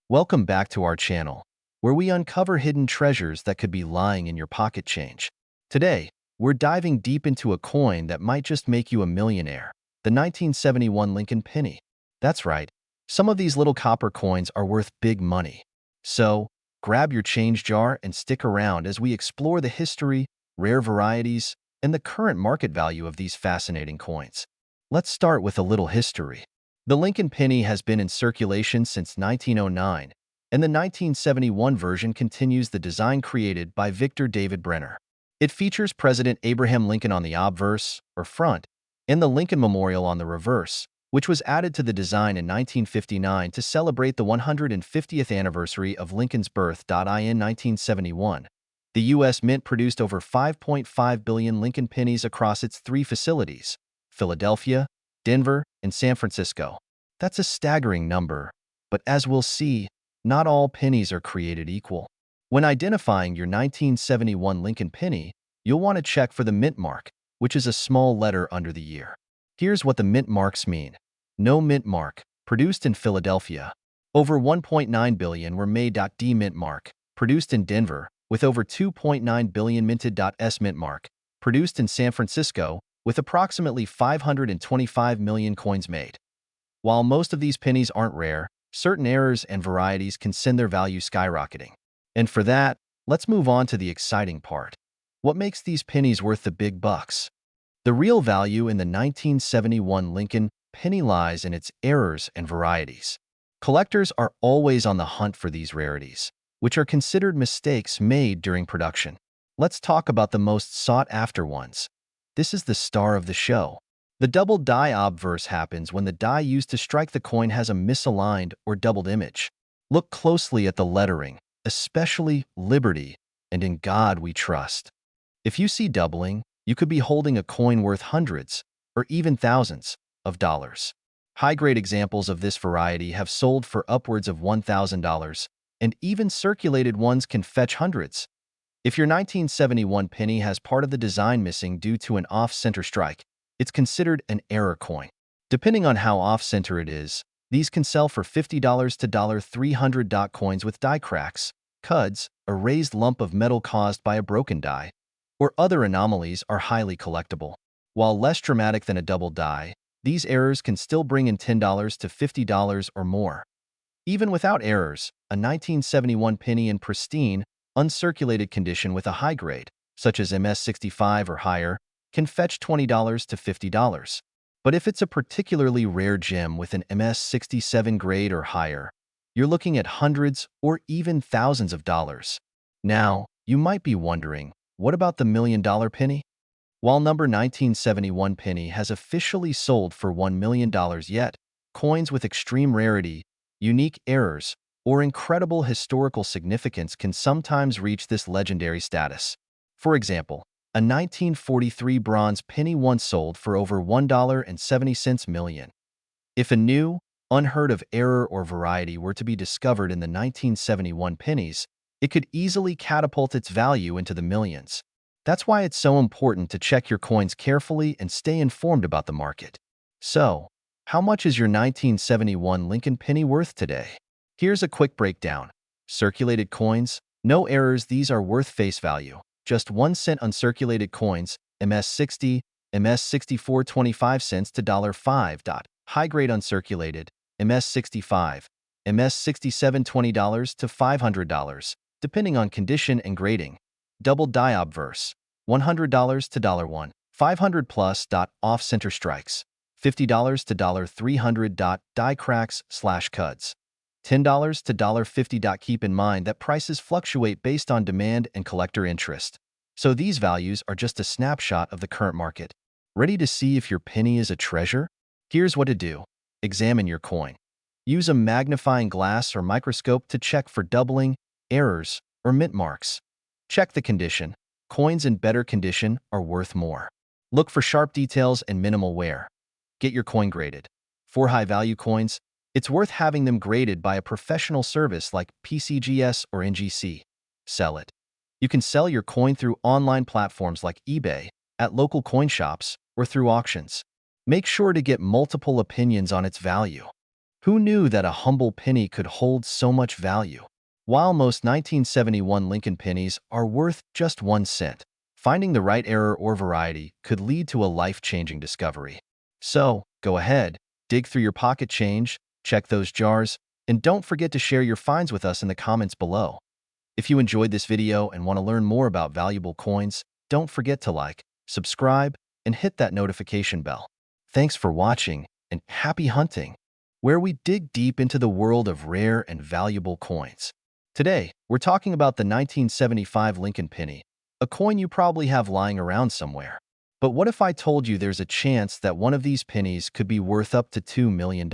Welcome back to our channel, where we uncover hidden treasures that could be lying in your pocket change. Today, we're diving deep into a coin that might just make you a millionaire, the 1971 Lincoln penny. That's right, some of these little copper coins are worth big money. So, grab your change jar and stick around as we explore the history, rare varieties, and the current market value of these fascinating coins. Let's start with a little history. The Lincoln penny has been in circulation since 1909, and the 1971 version continues the design created by Victor David Brenner. It features President Abraham Lincoln on the obverse, or front, and the Lincoln Memorial on the reverse, which was added to the design in 1959 to celebrate the 150th anniversary of Lincoln's birth. In 1971, the U.S. Mint produced over 5.5 billion Lincoln pennies across its three facilities: Philadelphia, Denver, and San Francisco. That's a staggering number, but as we'll see, not all pennies are created equal. When identifying your 1971 Lincoln penny, you'll want to check for the mint mark, which is a small letter under the year. Here's what the mint marks mean. No mint mark, produced in Philadelphia. Over 1.9 billion were made. D mint mark, produced in Denver, with over 2.9 billion minted. S mint mark, produced in San Francisco, with approximately 525 million coins made. While most of these pennies aren't rare, certain errors and varieties can send their value skyrocketing. And for that, let's move on to the exciting part. What makes these pennies worth the big bucks? The real value in the 1971 Lincoln penny lies in its errors and varieties. Collectors are always on the hunt for these rarities, which are considered mistakes made during production. Let's talk about the most sought-after ones. This is the star of the show. The double die obverse happens when the die used to strike the coin has a misaligned or doubled image. Look closely at the lettering, especially Liberty and In God We Trust. If you see doubling, you could be holding a coin worth hundreds or even thousands of dollars. High-grade examples of this variety have sold for upwards of $1,000, and even circulated ones can fetch hundreds. If your 1971 penny has part of the design missing due to an off-center strike, it's considered an error coin. Depending on how off-center it is, these can sell for $50 to $300. Coins with die cracks, cuds, a raised lump of metal caused by a broken die, or other anomalies are highly collectible. While less dramatic than a double die, these errors can still bring in $10 to $50 or more. Even without errors, a 1971 penny in pristine, uncirculated condition with a high grade, such as MS65 or higher, can fetch $20 to $50. But if it's a particularly rare gem with an MS67 grade or higher, you're looking at hundreds or even thousands of dollars. Now, you might be wondering, what about the $1,000,000 penny? While number 1971 penny has officially sold for $1 million yet, coins with extreme rarity, unique errors, or incredible historical significance can sometimes reach this legendary status. For example, a 1943 bronze penny once sold for over $1.70 million. If a new, unheard-of error or variety were to be discovered in the 1971 pennies, it could easily catapult its value into the millions. That's why it's so important to check your coins carefully and stay informed about the market. So, how much is your 1971 Lincoln penny worth today? Here's a quick breakdown. Circulated coins, no errors. These are worth face value. Just 1 cent uncirculated coins, MS60, MS64 25 cents to $5. High-grade uncirculated, MS65, MS67 $20 to $500, depending on condition and grading. Double die obverse, $100 to $1, 500 plus. Off-center strikes, $50 to $300. Die cracks / cuds, $10 to $50. Keep in mind that prices fluctuate based on demand and collector interest, so these values are just a snapshot of the current market. Ready to see if your penny is a treasure? Here's what to do. Examine your coin. Use a magnifying glass or microscope to check for doubling, errors, or mint marks. Check the condition. Coins in better condition are worth more. Look for sharp details and minimal wear. Get your coin graded. For high-value coins, it's worth having them graded by a professional service like PCGS or NGC. Sell it. You can sell your coin through online platforms like eBay, at local coin shops, or through auctions. Make sure to get multiple opinions on its value. Who knew that a humble penny could hold so much value? While most 1971 Lincoln pennies are worth just 1 cent, finding the right error or variety could lead to a life-changing discovery. So, go ahead, dig through your pocket change, check those jars, and don't forget to share your finds with us in the comments below. If you enjoyed this video and want to learn more about valuable coins, don't forget to like, subscribe, and hit that notification bell. Thanks for watching, and happy hunting, where we dig deep into the world of rare and valuable coins. Today, we're talking about the 1975 Lincoln penny, a coin you probably have lying around somewhere. But what if I told you there's a chance that one of these pennies could be worth up to $2 million?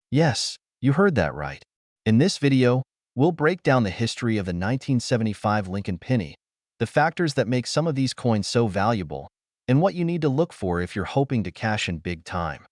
Yes, you heard that right. In this video, we'll break down the history of the 1975 Lincoln penny, the factors that make some of these coins so valuable, and what you need to look for if you're hoping to cash in big time.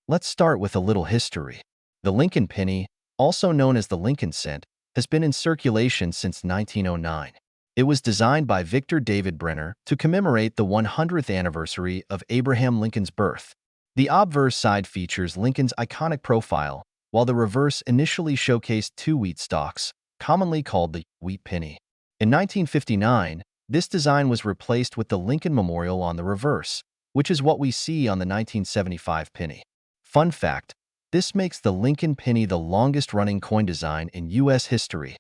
Let's start with a little history. The Lincoln penny, also known as the Lincoln cent, has been in circulation since 1909. It was designed by Victor David Brenner to commemorate the 100th anniversary of Abraham Lincoln's birth. The obverse side features Lincoln's iconic profile, while the reverse initially showcased two wheat stalks, commonly called the wheat penny. In 1959, this design was replaced with the Lincoln Memorial on the reverse, which is what we see on the 1975 penny. Fun fact, this makes the Lincoln penny the longest-running coin design in U.S. history.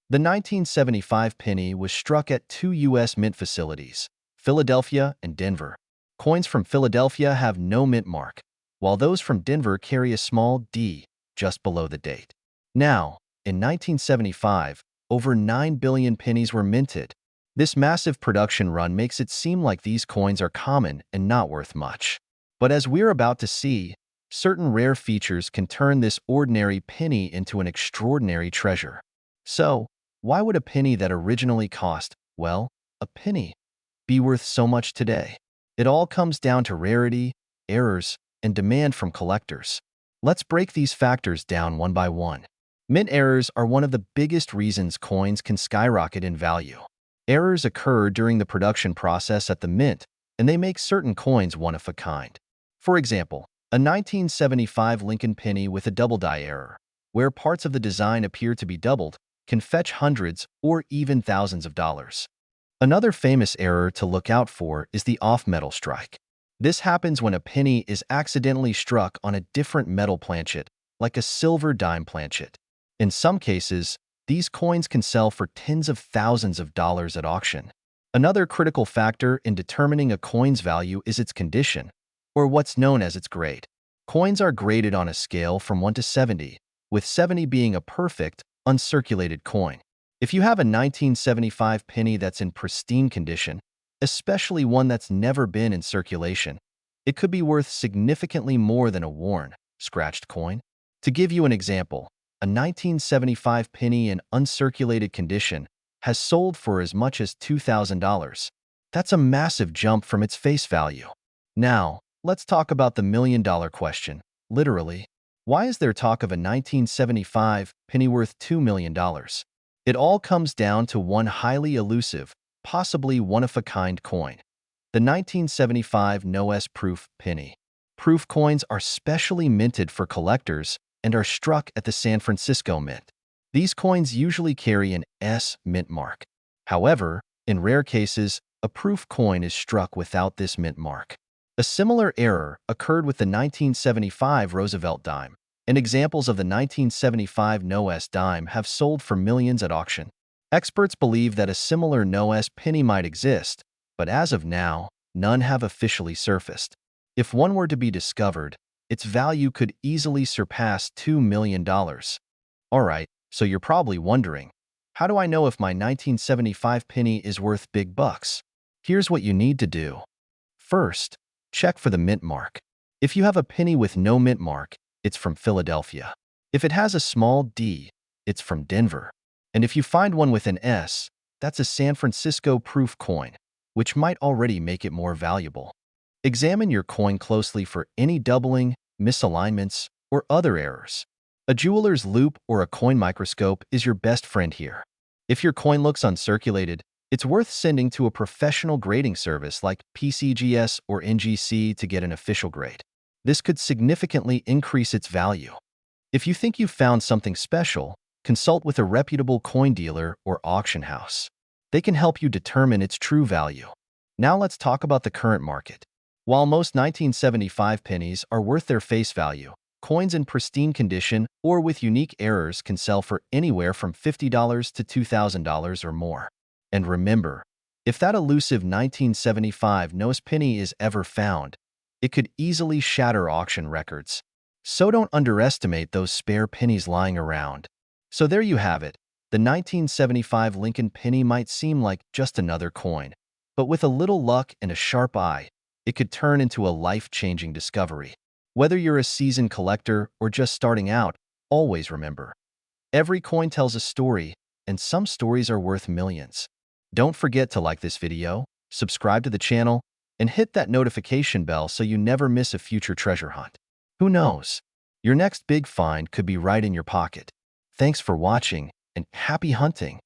The 1975 penny was struck at two U.S. mint facilities, Philadelphia and Denver. Coins from Philadelphia have no mint mark, while those from Denver carry a small D just below the date. Now, in 1975, over 9 billion pennies were minted. This massive production run makes it seem like these coins are common and not worth much. But as we're about to see, certain rare features can turn this ordinary penny into an extraordinary treasure. So, why would a penny that originally cost, well, a penny, be worth so much today? It all comes down to rarity, errors, and demand from collectors. Let's break these factors down one by one. Mint errors are one of the biggest reasons coins can skyrocket in value. Errors occur during the production process at the mint, and they make certain coins one of a kind. For example, a 1975 Lincoln penny with a double die error, where parts of the design appear to be doubled, can fetch hundreds or even thousands of dollars. Another famous error to look out for is the off-metal strike. This happens when a penny is accidentally struck on a different metal planchet, like a silver dime planchet. In some cases, these coins can sell for tens of thousands of dollars at auction. Another critical factor in determining a coin's value is its condition, or what's known as its grade. Coins are graded on a scale from 1 to 70, with 70 being a perfect, uncirculated coin. If you have a 1975 penny that's in pristine condition, especially one that's never been in circulation, it could be worth significantly more than a worn, scratched coin. To give you an example, a 1975 penny in uncirculated condition has sold for as much as $2,000. That's a massive jump from its face value. Now, let's talk about the million-dollar question, literally. Why is there talk of a 1975 penny worth $2 million? It all comes down to one highly elusive, possibly one-of-a-kind coin, the 1975 No-S Proof penny. Proof coins are specially minted for collectors and are struck at the San Francisco Mint. These coins usually carry an S mint mark. However, in rare cases, a proof coin is struck without this mint mark. A similar error occurred with the 1975 Roosevelt dime, and examples of the 1975 No-S dime have sold for millions at auction. Experts believe that a similar No-S penny might exist, but as of now, none have officially surfaced. If one were to be discovered, its value could easily surpass $2 million. Alright, so you're probably wondering, how do I know if my 1975 penny is worth big bucks? Here's what you need to do. First, check for the mint mark. If you have a penny with no mint mark, it's from Philadelphia. If it has a small D, it's from Denver. And if you find one with an S, that's a San Francisco proof coin, which might already make it more valuable. Examine your coin closely for any doubling, misalignments, or other errors. A jeweler's loupe or a coin microscope is your best friend here. If your coin looks uncirculated, it's worth sending to a professional grading service like PCGS or NGC to get an official grade. This could significantly increase its value. If you think you've found something special, consult with a reputable coin dealer or auction house. They can help you determine its true value. Now let's talk about the current market. While most 1975 pennies are worth their face value, coins in pristine condition or with unique errors can sell for anywhere from $50 to $2,000 or more. And remember, if that elusive 1975 nose penny is ever found, it could easily shatter auction records. So don't underestimate those spare pennies lying around. So there you have it. The 1975 Lincoln penny might seem like just another coin, but with a little luck and a sharp eye, it could turn into a life-changing discovery. Whether you're a seasoned collector or just starting out, always remember, every coin tells a story, and some stories are worth millions. Don't forget to like this video, subscribe to the channel, and hit that notification bell so you never miss a future treasure hunt. Who knows? Your next big find could be right in your pocket. Thanks for watching, and happy hunting!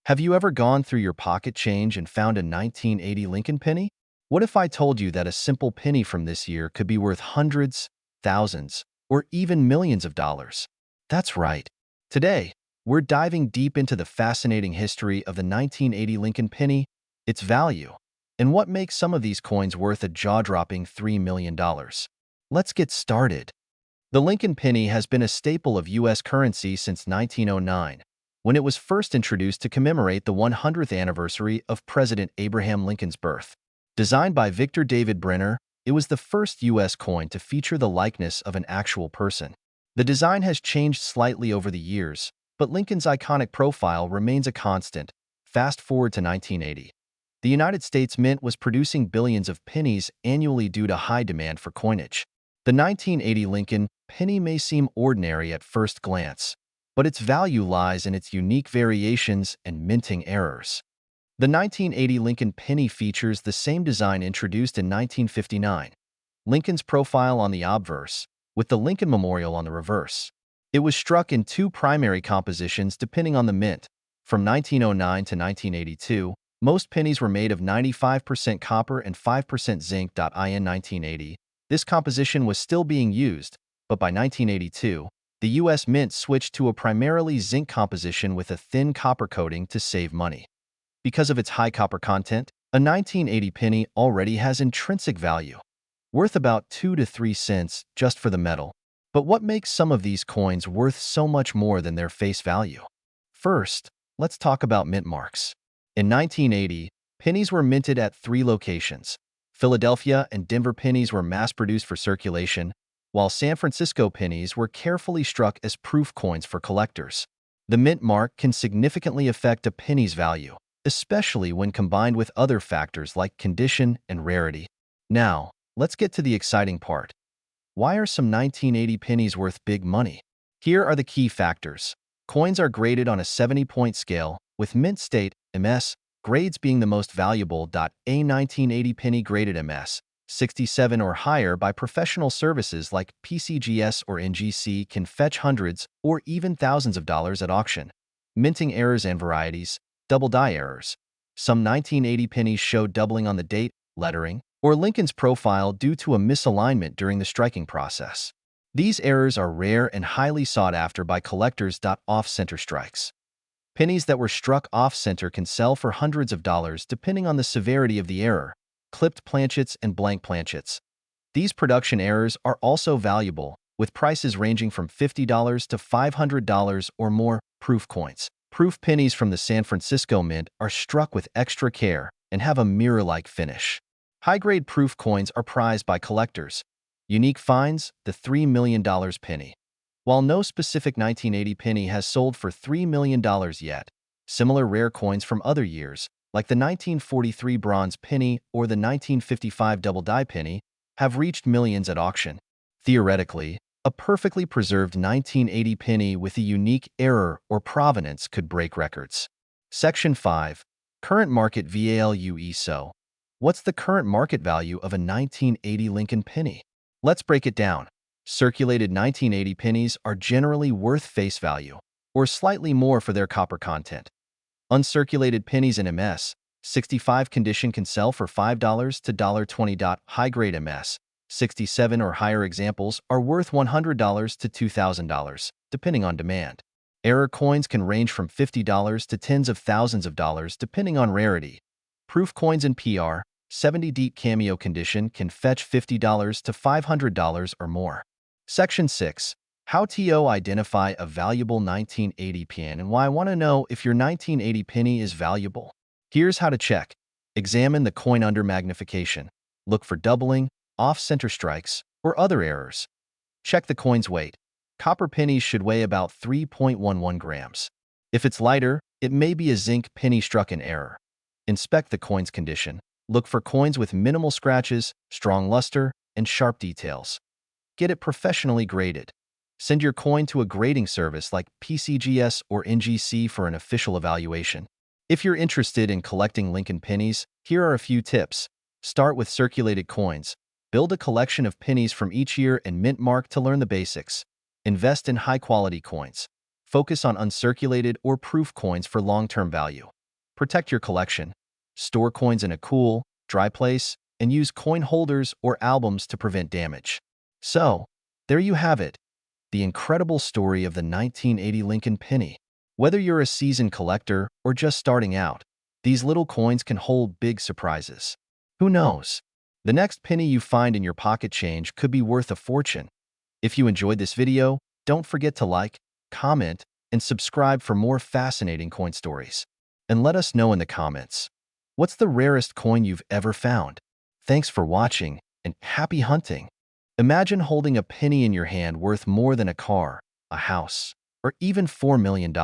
Have you ever gone through your pocket change and found a 1980 Lincoln penny? What if I told you that a simple penny from this year could be worth hundreds, thousands, or even millions of dollars? That's right. Today, we're diving deep into the fascinating history of the 1980 Lincoln penny, its value, and what makes some of these coins worth a jaw-dropping $3 million. Let's get started. The Lincoln penny has been a staple of U.S. currency since 1909, when it was first introduced to commemorate the 100th anniversary of President Abraham Lincoln's birth. Designed by Victor David Brenner, it was the first U.S. coin to feature the likeness of an actual person. The design has changed slightly over the years, but Lincoln's iconic profile remains a constant. Fast forward to 1980. The United States Mint was producing billions of pennies annually due to high demand for coinage. The 1980 Lincoln penny may seem ordinary at first glance, but its value lies in its unique variations and minting errors. The 1980 Lincoln penny features the same design introduced in 1959, Lincoln's profile on the obverse, with the Lincoln Memorial on the reverse. It was struck in two primary compositions depending on the mint. From 1909 to 1982, most pennies were made of 95% copper and 5% zinc. In 1980, this composition was still being used, but by 1982, the U.S. Mint switched to a primarily zinc composition with a thin copper coating to save money. Because of its high copper content, a 1980 penny already has intrinsic value, worth about 2 to 3 cents just for the metal. But what makes some of these coins worth so much more than their face value? First, let's talk about mint marks. In 1980, pennies were minted at 3 locations. Philadelphia and Denver pennies were mass-produced for circulation, while San Francisco pennies were carefully struck as proof coins for collectors. The mint mark can significantly affect a penny's value, especially when combined with other factors like condition and rarity. Now, let's get to the exciting part. Why are some 1980 pennies worth big money? Here are the key factors. Coins are graded on a 70-point scale, with mint state, MS, grades being the most valuable. A 1980 penny graded MS, 67 or higher by professional services like PCGS or NGC can fetch hundreds or even thousands of dollars at auction. Minting errors and varieties, double die errors. Some 1980 pennies show doubling on the date, lettering, or Lincoln's profile due to a misalignment during the striking process. These errors are rare and highly sought after by collectors. Off-center strikes. Pennies that were struck off-center can sell for hundreds of dollars depending on the severity of the error. Clipped planchets and blank planchets. These production errors are also valuable, with prices ranging from $50 to $500 or more. Proof coins. Proof pennies from the San Francisco Mint are struck with extra care and have a mirror-like finish. High-grade proof coins are prized by collectors. Unique finds, the $3 million penny. While no specific 1980 penny has sold for $3 million yet, similar rare coins from other years, like the 1943 bronze penny or the 1955 double die penny, have reached millions at auction. Theoretically, a perfectly preserved 1980 penny with a unique error or provenance could break records. Section 5. Current market value. So, what's the current market value of a 1980 Lincoln penny? Let's break it down. Circulated 1980 pennies are generally worth face value, or slightly more for their copper content. Uncirculated pennies in MS, 65 condition can sell for $5 to $20. High-grade MS, 67 or higher examples are worth $100 to $2,000, depending on demand. Error coins can range from $50 to tens of thousands of dollars, depending on rarity. Proof coins in PR 70 deep cameo condition can fetch $50 to $500 or more. Section 6. How to identify a valuable 1980 pin and why I want to know if your 1980 penny is valuable. Here's how to check. Examine the coin under magnification. Look for doubling, off-center strikes, or other errors. Check the coin's weight. Copper pennies should weigh about 3.11 grams. If it's lighter, it may be a zinc penny struck in error. Inspect the coin's condition. Look for coins with minimal scratches, strong luster, and sharp details. Get it professionally graded. Send your coin to a grading service like PCGS or NGC for an official evaluation. If you're interested in collecting Lincoln pennies, here are a few tips. Start with circulated coins. Build a collection of pennies from each year and mint mark to learn the basics. Invest in high-quality coins. Focus on uncirculated or proof coins for long-term value. Protect your collection. Store coins in a cool, dry place, and use coin holders or albums to prevent damage. So, there you have it. The incredible story of the 1980 Lincoln penny. Whether you're a seasoned collector or just starting out, these little coins can hold big surprises. Who knows? The next penny you find in your pocket change could be worth a fortune. If you enjoyed this video, don't forget to like, comment, and subscribe for more fascinating coin stories. And let us know in the comments, what's the rarest coin you've ever found? Thanks for watching, and happy hunting! Imagine holding a penny in your hand worth more than a car, a house, or even $4 million.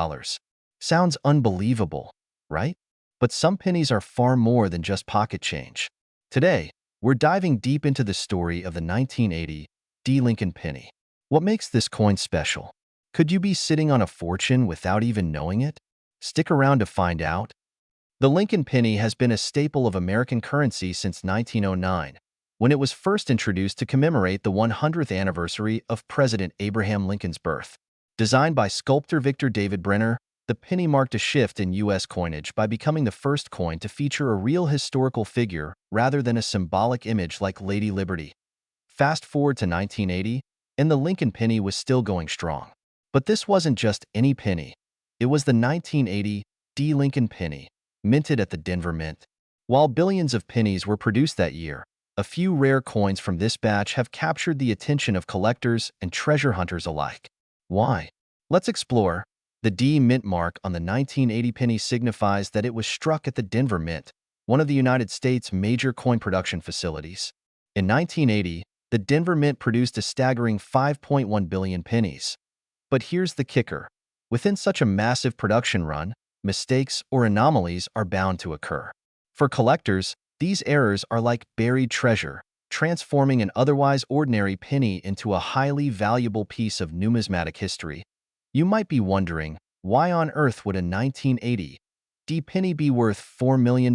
Sounds unbelievable, right? But some pennies are far more than just pocket change. Today, we're diving deep into the story of the 1980 Lincoln penny. What makes this coin special? Could you be sitting on a fortune without even knowing it? Stick around to find out. The Lincoln penny has been a staple of American currency since 1909, when it was first introduced to commemorate the 100th anniversary of President Abraham Lincoln's birth. Designed by sculptor Victor David Brenner, the penny marked a shift in U.S. coinage by becoming the first coin to feature a real historical figure rather than a symbolic image like Lady Liberty. Fast forward to 1980, and the Lincoln penny was still going strong. But this wasn't just any penny. It was the 1980 Lincoln penny, minted at the Denver Mint. While billions of pennies were produced that year, a few rare coins from this batch have captured the attention of collectors and treasure hunters alike. Why? Let's explore. The D mint mark on the 1980 penny signifies that it was struck at the Denver Mint, one of the United States' major coin production facilities. In 1980, the Denver Mint produced a staggering 5.1 billion pennies. But here's the kicker. Within such a massive production run, mistakes or anomalies are bound to occur. For collectors, these errors are like buried treasure, transforming an otherwise ordinary penny into a highly valuable piece of numismatic history. You might be wondering, why on earth would a 1980 penny be worth $4 million?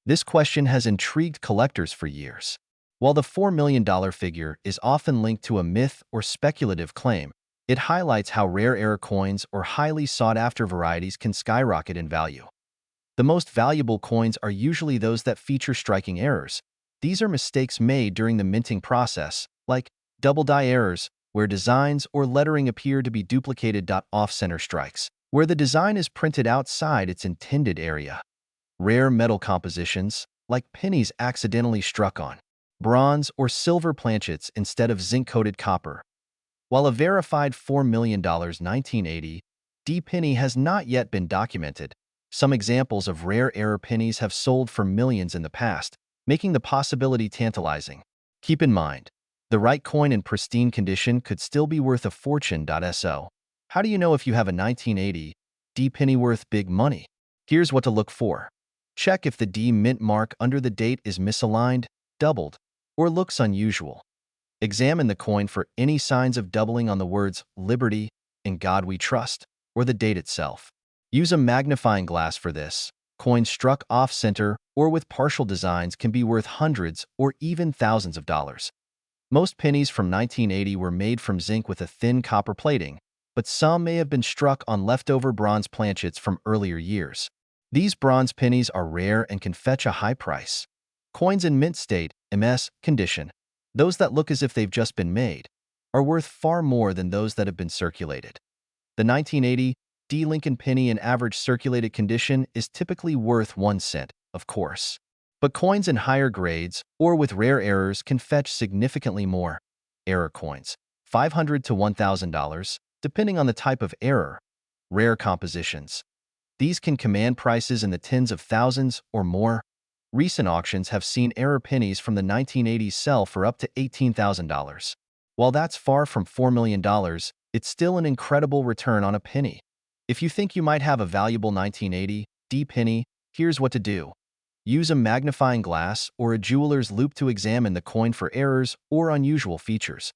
This question has intrigued collectors for years. While the $4 million figure is often linked to a myth or speculative claim, it highlights how rare error coins or highly sought-after varieties can skyrocket in value. The most valuable coins are usually those that feature striking errors. These are mistakes made during the minting process, like double-die errors, where designs or lettering appear to be duplicated. Off-center strikes, where the design is printed outside its intended area. Rare metal compositions, like pennies accidentally struck on bronze or silver planchets instead of zinc-coated copper. While a verified $4 million 1980 penny has not yet been documented, some examples of rare error pennies have sold for millions in the past, making the possibility tantalizing. Keep in mind, the right coin in pristine condition could still be worth a fortune. So, how do you know if you have a 1980 penny worth big money? Here's what to look for. Check if the D mint mark under the date is misaligned, doubled, or looks unusual. Examine the coin for any signs of doubling on the words Liberty, In God We Trust, or the date itself. Use a magnifying glass for this. Coins struck off-center or with partial designs can be worth hundreds or even thousands of dollars. Most pennies from 1980 were made from zinc with a thin copper plating, but some may have been struck on leftover bronze planchets from earlier years. These bronze pennies are rare and can fetch a high price. Coins in mint state, MS, condition. Those that look as if they've just been made are worth far more than those that have been circulated. The 1980 D Lincoln penny in average circulated condition is typically worth 1 cent, of course. But coins in higher grades or with rare errors can fetch significantly more. Error coins, $500 to $1,000, depending on the type of error. Rare compositions. These can command prices in the tens of thousands or more. Recent auctions have seen error pennies from the 1980s sell for up to $18,000. While that's far from $4 million, it's still an incredible return on a penny. If you think you might have a valuable 1980 D penny, here's what to do. Use a magnifying glass or a jeweler's loupe to examine the coin for errors or unusual features.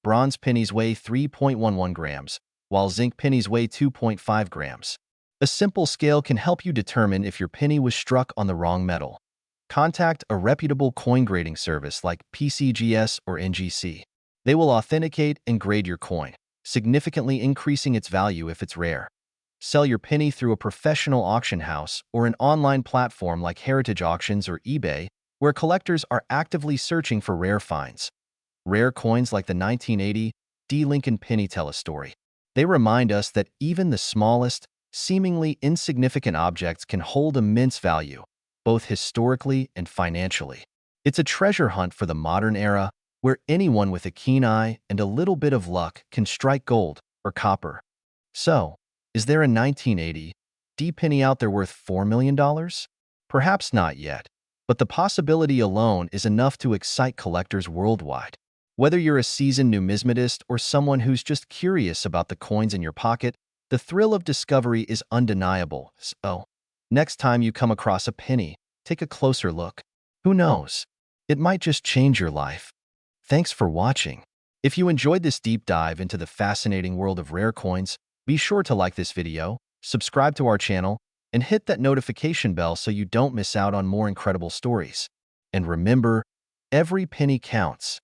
Bronze pennies weigh 3.11 grams, while zinc pennies weigh 2.5 grams. A simple scale can help you determine if your penny was struck on the wrong metal. Contact a reputable coin grading service like PCGS or NGC. They will authenticate and grade your coin, significantly increasing its value if it's rare. Sell your penny through a professional auction house or an online platform like Heritage Auctions or eBay, where collectors are actively searching for rare finds. Rare coins like the 1980 D Lincoln penny tell a story. They remind us that even the smallest, seemingly insignificant objects can hold immense value, both historically and financially. It's a treasure hunt for the modern era, where anyone with a keen eye and a little bit of luck can strike gold or copper. So, is there a 1980 D penny out there worth $4 million? Perhaps not yet, but the possibility alone is enough to excite collectors worldwide. Whether you're a seasoned numismatist or someone who's just curious about the coins in your pocket, the thrill of discovery is undeniable. So, next time you come across a penny, take a closer look. Who knows? It might just change your life. Thanks for watching. If you enjoyed this deep dive into the fascinating world of rare coins, be sure to like this video, subscribe to our channel, and hit that notification bell so you don't miss out on more incredible stories. And remember, every penny counts.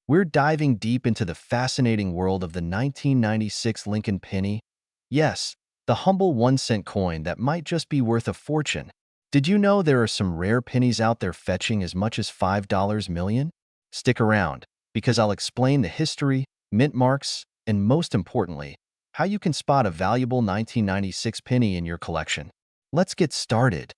We're diving deep into the fascinating world of the 1996 Lincoln penny. Yes, the humble 1-cent coin that might just be worth a fortune. Did you know there are some rare pennies out there fetching as much as $5 million? Stick around, because I'll explain the history, mint marks, and most importantly, how you can spot a valuable 1996 penny in your collection. Let's get started.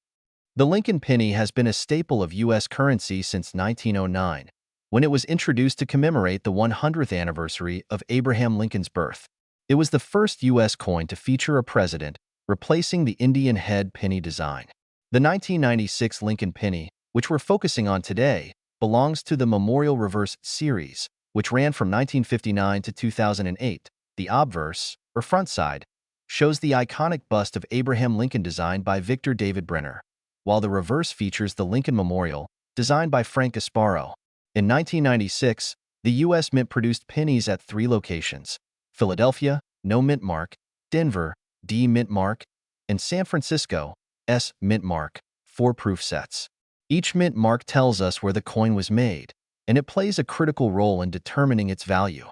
The Lincoln penny has been a staple of U.S. currency since 1909, when it was introduced to commemorate the 100th anniversary of Abraham Lincoln's birth. It was the first U.S. coin to feature a president, replacing the Indian head penny design. The 1996 Lincoln penny, which we're focusing on today, belongs to the Memorial Reverse series, which ran from 1959 to 2008. The obverse, or front side, shows the iconic bust of Abraham Lincoln designed by Victor David Brenner, while the reverse features the Lincoln Memorial, designed by Frank Gasparo. In 1996, the U.S. Mint produced pennies at 3 locations: Philadelphia, no mint mark; Denver, D mint mark; and San Francisco, S mint mark, 4 proof sets. Each mint mark tells us where the coin was made, and it plays a critical role in determining its value.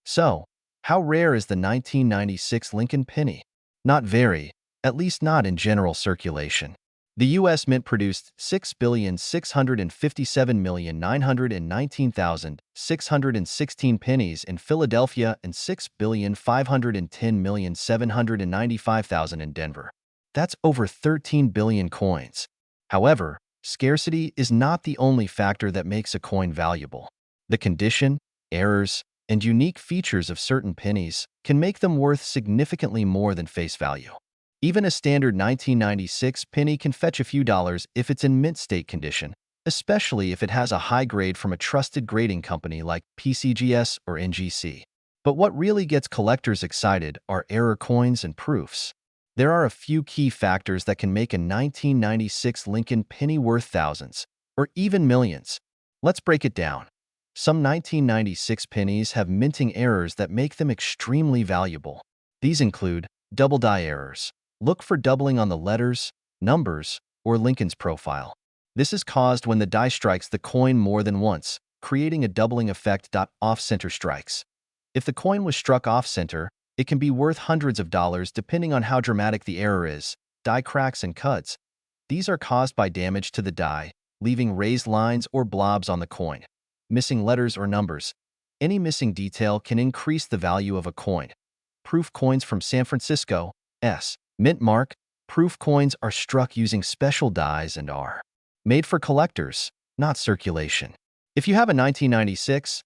So, how rare is the 1996 Lincoln penny? Not very, at least not in general circulation. The U.S. Mint produced 6,657,919,616 pennies in Philadelphia and 6,510,795,000 in Denver. That's over 13 billion coins. However, scarcity is not the only factor that makes a coin valuable. The condition, errors, and unique features of certain pennies can make them worth significantly more than face value. Even a standard 1996 penny can fetch a few dollars if it's in mint state condition, especially if it has a high grade from a trusted grading company like PCGS or NGC. But what really gets collectors excited are error coins and proofs. There are a few key factors that can make a 1996 Lincoln penny worth thousands, or even millions. Let's break it down. Some 1996 pennies have minting errors that make them extremely valuable. These include double die errors. Look for doubling on the letters, numbers, or Lincoln's profile. This is caused when the die strikes the coin more than once, creating a doubling effect. Off-center strikes. If the coin was struck off-center, it can be worth hundreds of dollars depending on how dramatic the error is. Die cracks and cuts. These are caused by damage to the die, leaving raised lines or blobs on the coin. missing letters or numbers. Any missing detail can increase the value of a coin. Proof coins from San Francisco. Mint mark. Proof coins are struck using special dies and are made for collectors, not circulation. If you have a 1996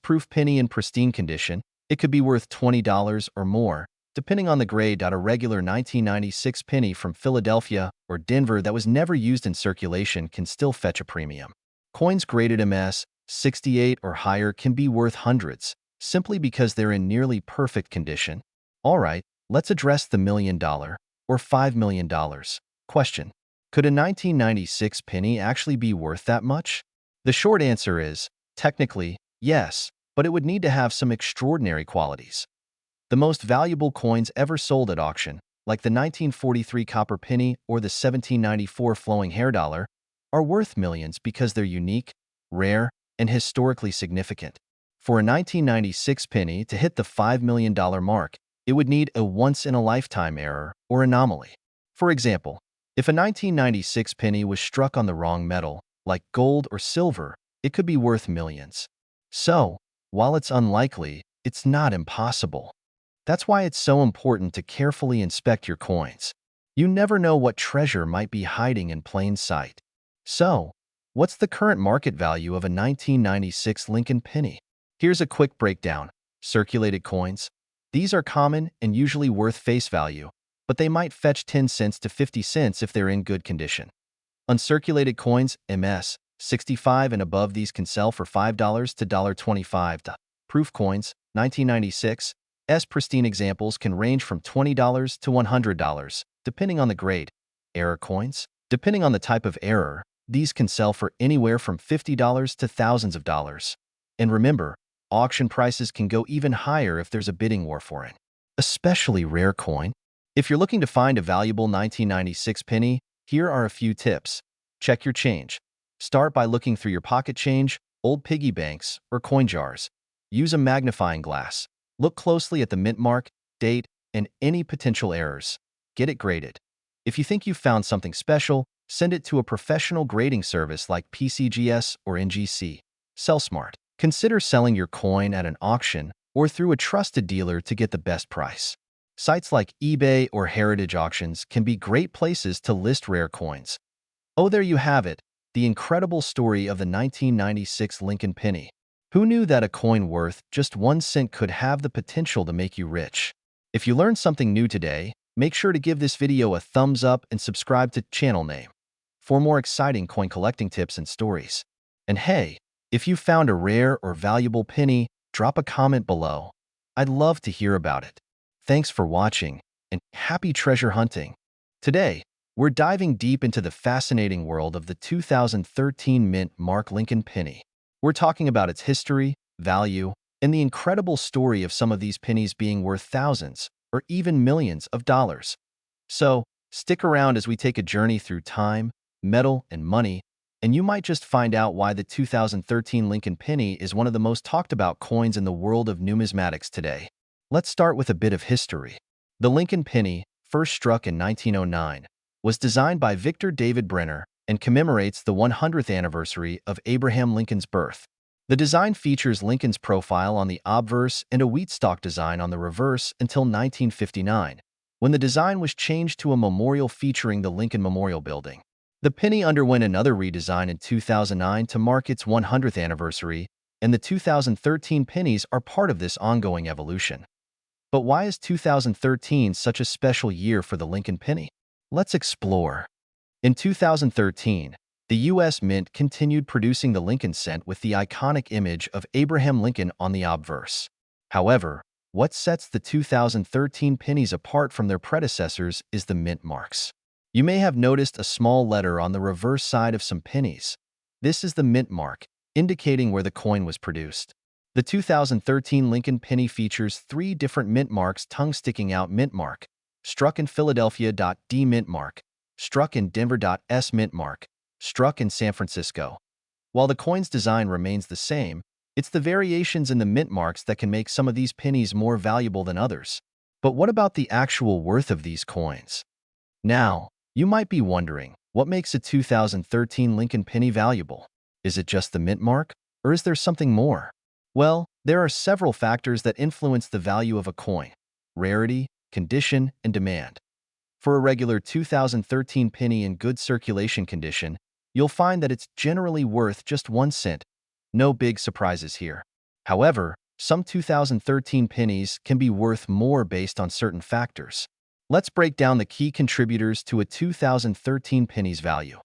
proof penny in pristine condition, it could be worth $20 or more, depending on the grade. A regular 1996 penny from Philadelphia or Denver that was never used in circulation can still fetch a premium. Coins graded MS 68 or higher can be worth hundreds, simply because they're in nearly perfect condition. All right, let's address the $1 million or $5 million question. Could a 1996 penny actually be worth that much? The short answer is, technically, yes, but it would need to have some extraordinary qualities. The most valuable coins ever sold at auction, like the 1943 copper penny or the 1794 flowing hair dollar, are worth millions because they're unique, rare, and historically significant. For a 1996 penny to hit the $5 million mark, it would need a once-in-a-lifetime error or anomaly. For example, if a 1996 penny was struck on the wrong metal, like gold or silver, it could be worth millions. So, while it's unlikely, it's not impossible. That's why it's so important to carefully inspect your coins. You never know what treasure might be hiding in plain sight. So, what's the current market value of a 1996 Lincoln penny? Here's a quick breakdown. Circulated coins. These are common and usually worth face value, but they might fetch 10 cents to 50 cents if they're in good condition. Uncirculated coins, MS 65 and above, these can sell for $5 to $25. Proof coins, 1996 pristine examples can range from $20 to $100, depending on the grade. Error coins, depending on the type of error, these can sell for anywhere from $50 to thousands of dollars. And remember, auction prices can go even higher if there's a bidding war for it. Especially rare coin. If you're looking to find a valuable 1996 penny, here are a few tips. Check your change. Start by looking through your pocket change, old piggy banks, or coin jars. Use a magnifying glass. Look closely at the mint mark, date, and any potential errors. Get it graded. If you think you've found something special, send it to a professional grading service like PCGS or NGC. Sell smart. Consider selling your coin at an auction or through a trusted dealer to get the best price. Sites like eBay or Heritage Auctions can be great places to list rare coins. Oh, there you have it, the incredible story of the 1996 Lincoln penny. Who knew that a coin worth just 1 cent could have the potential to make you rich? If you learned something new today, make sure to give this video a thumbs up and subscribe to channel name for more exciting coin collecting tips and stories. And hey, if you found a rare or valuable penny, drop a comment below. I'd love to hear about it. Thanks for watching, and happy treasure hunting. Today, we're diving deep into the fascinating world of the 2013 mint mark Lincoln penny. We're talking about its history, value, and the incredible story of some of these pennies being worth thousands or even millions of dollars. So, stick around as we take a journey through time, metal, and money, and you might just find out why the 2013 Lincoln penny is one of the most talked about coins in the world of numismatics today. Let's start with a bit of history. The Lincoln penny, first struck in 1909, was designed by Victor David Brenner and commemorates the 100th anniversary of Abraham Lincoln's birth. The design features Lincoln's profile on the obverse and a wheat stalk design on the reverse until 1959, when the design was changed to a memorial featuring the Lincoln Memorial Building. The penny underwent another redesign in 2009 to mark its 100th anniversary, and the 2013 pennies are part of this ongoing evolution. But why is 2013 such a special year for the Lincoln penny? Let's explore. In 2013, the U.S. Mint continued producing the Lincoln cent with the iconic image of Abraham Lincoln on the obverse. However, what sets the 2013 pennies apart from their predecessors is the mint marks. You may have noticed a small letter on the reverse side of some pennies. This is the mint mark, indicating where the coin was produced. The 2013 Lincoln penny features 3 different mint marks: tongue sticking out mint mark, struck in Philadelphia D mint mark, struck in Denver S mint mark, struck in San Francisco. While the coin's design remains the same, it's the variations in the mint marks that can make some of these pennies more valuable than others. But what about the actual worth of these coins? Now, you might be wondering, what makes a 2013 Lincoln penny valuable? Is it just the mint mark? Or is there something more? Well, there are several factors that influence the value of a coin: rarity, condition, and demand. For a regular 2013 penny in good circulation condition, you'll find that it's generally worth just 1 cent. No big surprises here. However, some 2013 pennies can be worth more based on certain factors. Let's break down the key contributors to a 2013 penny's value.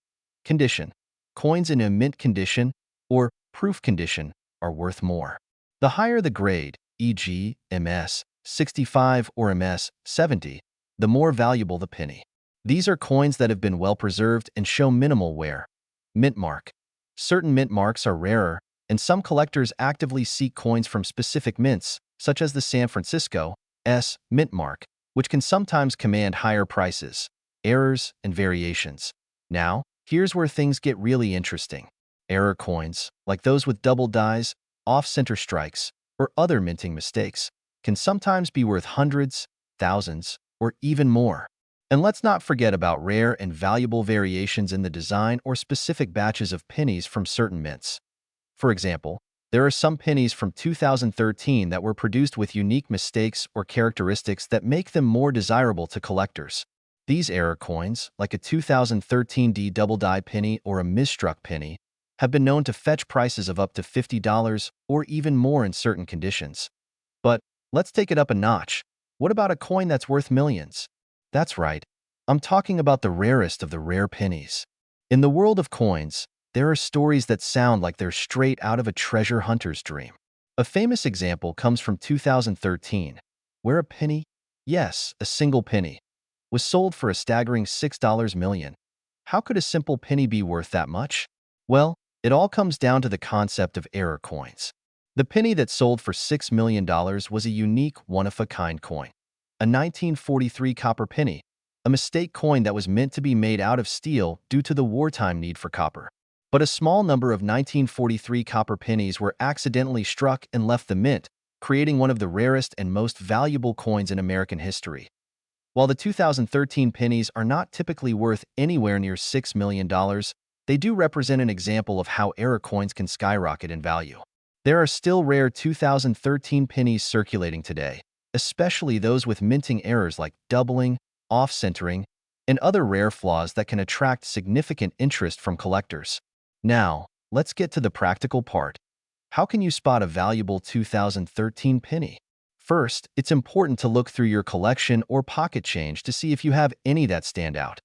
Condition. Coins in a mint condition or proof condition are worth more. The higher the grade, e.g., MS 65 or MS 70, the more valuable the penny. These are coins that have been well preserved and show minimal wear. Mint mark. Certain mint marks are rarer, and some collectors actively seek coins from specific mints, such as the San Francisco S mint mark, which can sometimes command higher prices. Errors and variations. Now, here's where things get really interesting. Error coins, like those with double dies, off-center strikes, or other minting mistakes, can sometimes be worth hundreds, thousands, or even more. And let's not forget about rare and valuable variations in the design or specific batches of pennies from certain mints. For example, there are some pennies from 2013 that were produced with unique mistakes or characteristics that make them more desirable to collectors. These error coins, like a 2013 D double die penny or a misstruck penny, have been known to fetch prices of up to $50 or even more in certain conditions. But let's take it up a notch. What about a coin that's worth millions? That's right. I'm talking about the rarest of the rare pennies. In the world of coins, there are stories that sound like they're straight out of a treasure hunter's dream. A famous example comes from 2013, where a penny, yes, a single penny, was sold for a staggering $6 million. How could a simple penny be worth that much? Well, it all comes down to the concept of error coins. The penny that sold for $6 million was a unique, one-of-a-kind coin. A 1943 copper penny, a mistake coin that was meant to be made out of steel due to the wartime need for copper. But a small number of 1943 copper pennies were accidentally struck and left the mint, creating one of the rarest and most valuable coins in American history. While the 2013 pennies are not typically worth anywhere near $6 million, they do represent an example of how error coins can skyrocket in value. There are still rare 2013 pennies circulating today, especially those with minting errors like doubling, off-centering, and other rare flaws that can attract significant interest from collectors. Now, let's get to the practical part. How can you spot a valuable 2013 penny? First, it's important to look through your collection or pocket change to see if you have any that stand out.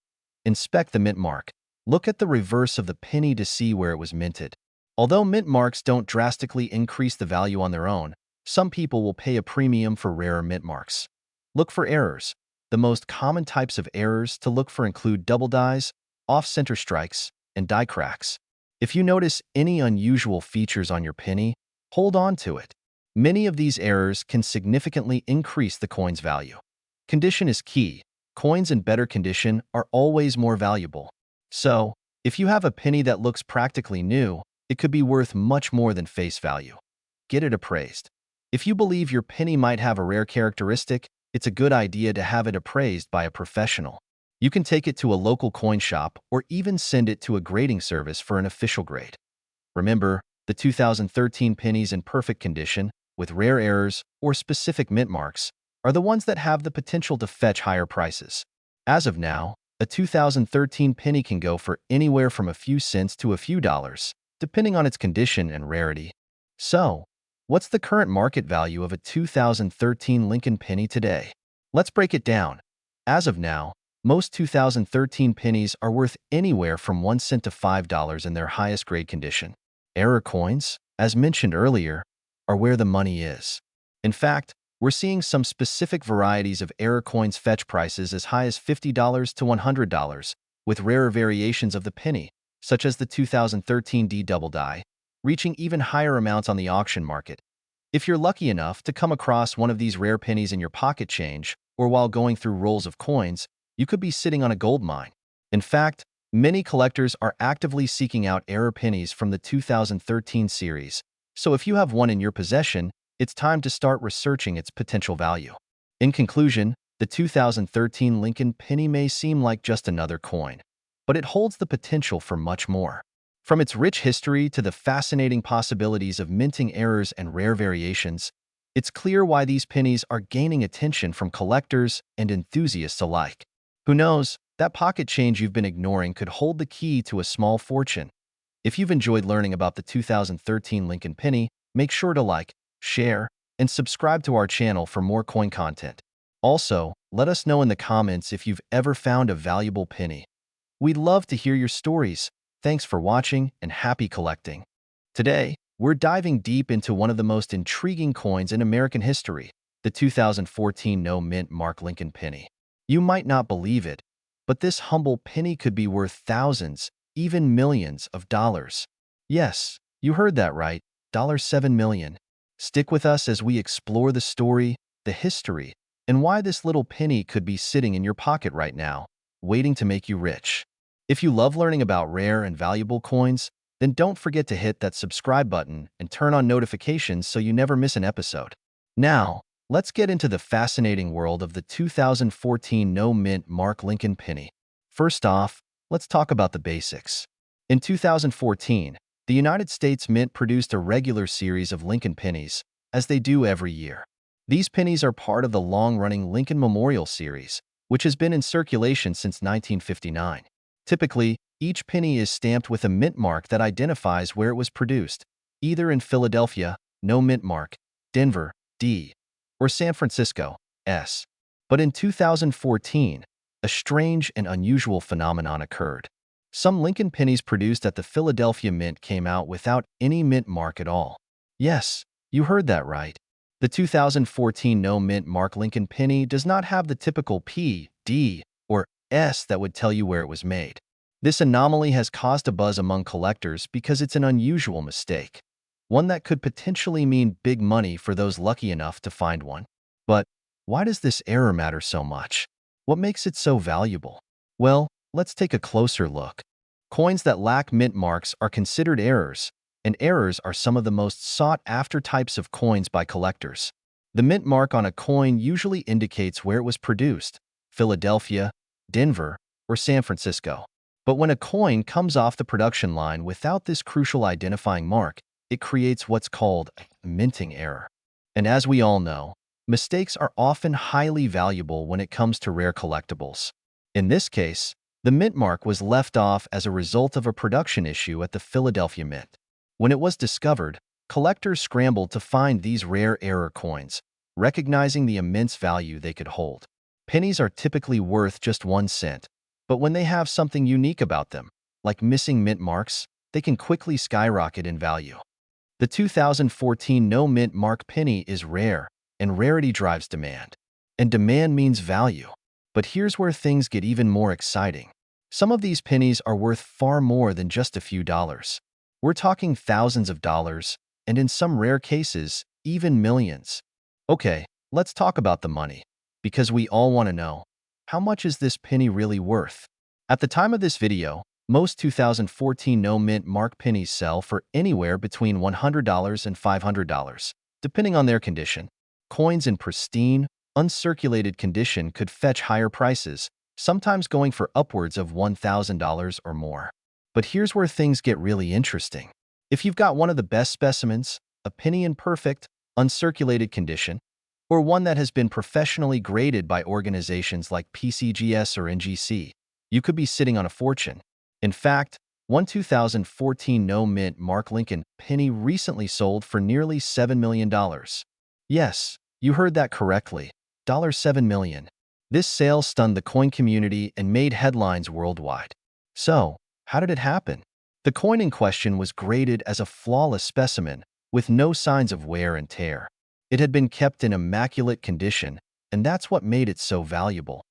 Inspect the mint mark. Look at the reverse of the penny to see where it was minted. Although mint marks don't drastically increase the value on their own, some people will pay a premium for rarer mint marks. Look for errors. The most common types of errors to look for include double dies, off-center strikes, and die cracks. If you notice any unusual features on your penny, hold on to it. Many of these errors can significantly increase the coin's value. Condition is key. Coins in better condition are always more valuable. So, if you have a penny that looks practically new, it could be worth much more than face value. Get it appraised. If you believe your penny might have a rare characteristic, it's a good idea to have it appraised by a professional. You can take it to a local coin shop or even send it to a grading service for an official grade. Remember, the 2013 pennies in perfect condition, with rare errors or specific mint marks, are the ones that have the potential to fetch higher prices. As of now, a 2013 penny can go for anywhere from a few cents to a few dollars, depending on its condition and rarity. So, what's the current market value of a 2013 Lincoln penny today? Let's break it down. As of now, most 2013 pennies are worth anywhere from 1 cent to $5 in their highest grade condition. Error coins, as mentioned earlier, are where the money is. In fact, we're seeing some specific varieties of error coins fetch prices as high as $50 to $100, with rarer variations of the penny, such as the 2013 D double die, reaching even higher amounts on the auction market. If you're lucky enough to come across one of these rare pennies in your pocket change, or while going through rolls of coins, you could be sitting on a gold mine. In fact, many collectors are actively seeking out error pennies from the 2013 series, so if you have one in your possession, it's time to start researching its potential value. In conclusion, the 2013 Lincoln penny may seem like just another coin, but it holds the potential for much more. From its rich history to the fascinating possibilities of minting errors and rare variations, it's clear why these pennies are gaining attention from collectors and enthusiasts alike. Who knows, that pocket change you've been ignoring could hold the key to a small fortune. If you've enjoyed learning about the 2013 Lincoln penny, make sure to like, share, and subscribe to our channel for more coin content. Also, let us know in the comments if you've ever found a valuable penny. We'd love to hear your stories. Thanks for watching and happy collecting. Today, we're diving deep into one of the most intriguing coins in American history, the 2014 no-mint Mark Lincoln penny. You might not believe it, but this humble penny could be worth thousands, even millions of dollars. Yes, you heard that right, $7 million. Stick with us as we explore the story, the history, and why this little penny could be sitting in your pocket right now, waiting to make you rich. If you love learning about rare and valuable coins, then don't forget to hit that subscribe button and turn on notifications so you never miss an episode. Now, let's get into the fascinating world of the 2014 no-mint Mark Lincoln penny. First off, let's talk about the basics. In 2014, the United States Mint produced a regular series of Lincoln pennies, as they do every year. These pennies are part of the long-running Lincoln Memorial series, which has been in circulation since 1959. Typically, each penny is stamped with a mint mark that identifies where it was produced, either in Philadelphia, no mint mark, Denver, D, or San Francisco, S. But in 2014, a strange and unusual phenomenon occurred. Some Lincoln pennies produced at the Philadelphia Mint came out without any mint mark at all. Yes, you heard that right. The 2014 no-mint Mark Lincoln penny does not have the typical P, D, or S that would tell you where it was made. This anomaly has caused a buzz among collectors because it's an unusual mistake, one that could potentially mean big money for those lucky enough to find one. But why does this error matter so much? What makes it so valuable? Well, let's take a closer look. Coins that lack mint marks are considered errors, and errors are some of the most sought-after types of coins by collectors. The mint mark on a coin usually indicates where it was produced, Philadelphia, Denver, or San Francisco. But when a coin comes off the production line without this crucial identifying mark, it creates what's called a minting error. And as we all know, mistakes are often highly valuable when it comes to rare collectibles. In this case, the mint mark was left off as a result of a production issue at the Philadelphia Mint. When it was discovered, collectors scrambled to find these rare error coins, recognizing the immense value they could hold. Pennies are typically worth just 1 cent, but when they have something unique about them, like missing mint marks, they can quickly skyrocket in value. The 2014 no-mint Mark penny is rare, and rarity drives demand. And demand means value. But here's where things get even more exciting. Some of these pennies are worth far more than just a few dollars. We're talking thousands of dollars, and in some rare cases, even millions. Okay, let's talk about the money, because we all want to know, how much is this penny really worth? At the time of this video, most 2014 no-mint Mark pennies sell for anywhere between $100 and $500, depending on their condition. Coins in pristine, uncirculated condition could fetch higher prices, sometimes going for upwards of $1,000 or more. But here's where things get really interesting. If you've got one of the best specimens, a penny in perfect, uncirculated condition, or one that has been professionally graded by organizations like PCGS or NGC, you could be sitting on a fortune. In fact, one 2014 no-mint Mark Lincoln penny recently sold for nearly $7 million. Yes, you heard that correctly, $7 million. This sale stunned the coin community and made headlines worldwide. So, how did it happen? The coin in question was graded as a flawless specimen, with no signs of wear and tear. It had been kept in immaculate condition, and that's what made it so valuable.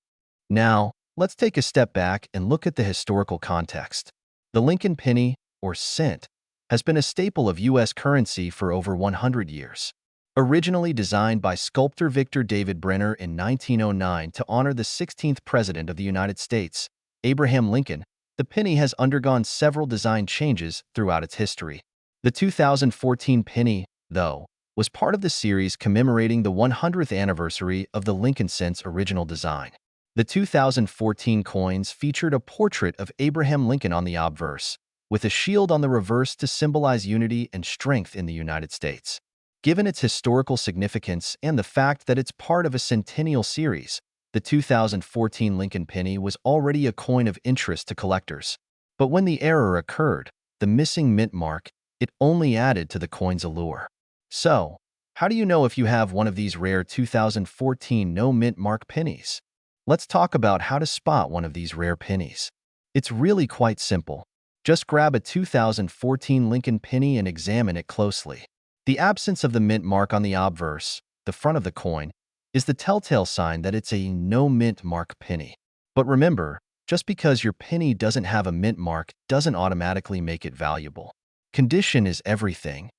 Now, let's take a step back and look at the historical context. The Lincoln penny, or cent, has been a staple of U.S. currency for over 100 years. Originally designed by sculptor Victor David Brenner in 1909 to honor the 16th President of the United States, Abraham Lincoln, the penny has undergone several design changes throughout its history. The 2014 penny, though, was part of the series commemorating the 100th anniversary of the Lincoln cent's original design. The 2014 coins featured a portrait of Abraham Lincoln on the obverse, with a shield on the reverse to symbolize unity and strength in the United States. Given its historical significance and the fact that it's part of a centennial series, the 2014 Lincoln penny was already a coin of interest to collectors. But when the error occurred, the missing mint mark, it only added to the coin's allure. So, how do you know if you have one of these rare 2014 no mint mark pennies? Let's talk about how to spot one of these rare pennies. It's really quite simple. Just grab a 2014 Lincoln penny and examine it closely. The absence of the mint mark on the obverse, the front of the coin, is the telltale sign that it's a no mint mark penny. But remember, just because your penny doesn't have a mint mark doesn't automatically make it valuable. Condition is everything.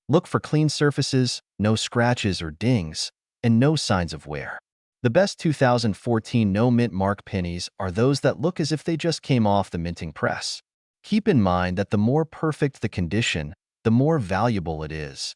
Look for clean surfaces, no scratches or dings, and no signs of wear. The best 2014 no mint mark pennies are those that look as if they just came off the minting press. Keep in mind that the more perfect the condition, the more valuable it is.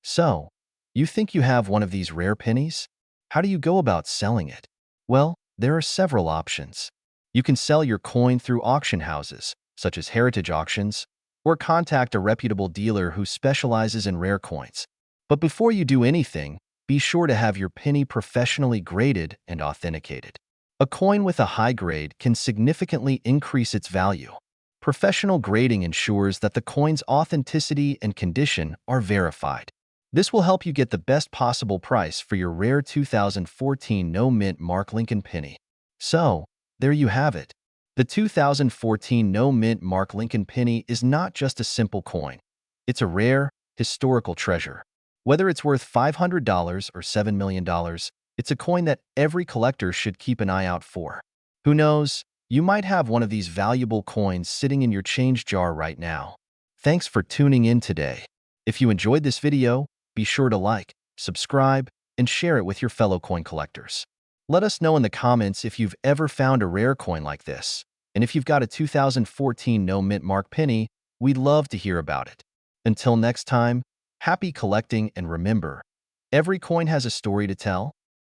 So, you think you have one of these rare pennies? How do you go about selling it? Well, there are several options. You can sell your coin through auction houses, such as heritage auctions, or contact a reputable dealer who specializes in rare coins. But before you do anything, be sure to have your penny professionally graded and authenticated. A coin with a high grade can significantly increase its value. Professional grading ensures that the coin's authenticity and condition are verified. This will help you get the best possible price for your rare 2014 no mint mark Lincoln penny. So, there you have it. The 2014 no mint mark Lincoln penny is not just a simple coin. It's a rare, historical treasure. Whether it's worth $500 or $7 million, it's a coin that every collector should keep an eye out for. Who knows, you might have one of these valuable coins sitting in your change jar right now. Thanks for tuning in today. If you enjoyed this video, be sure to like, subscribe, and share it with your fellow coin collectors. Let us know in the comments if you've ever found a rare coin like this. And if you've got a 2014 no mint mark penny, we'd love to hear about it. Until next time, happy collecting, and remember, every coin has a story to tell.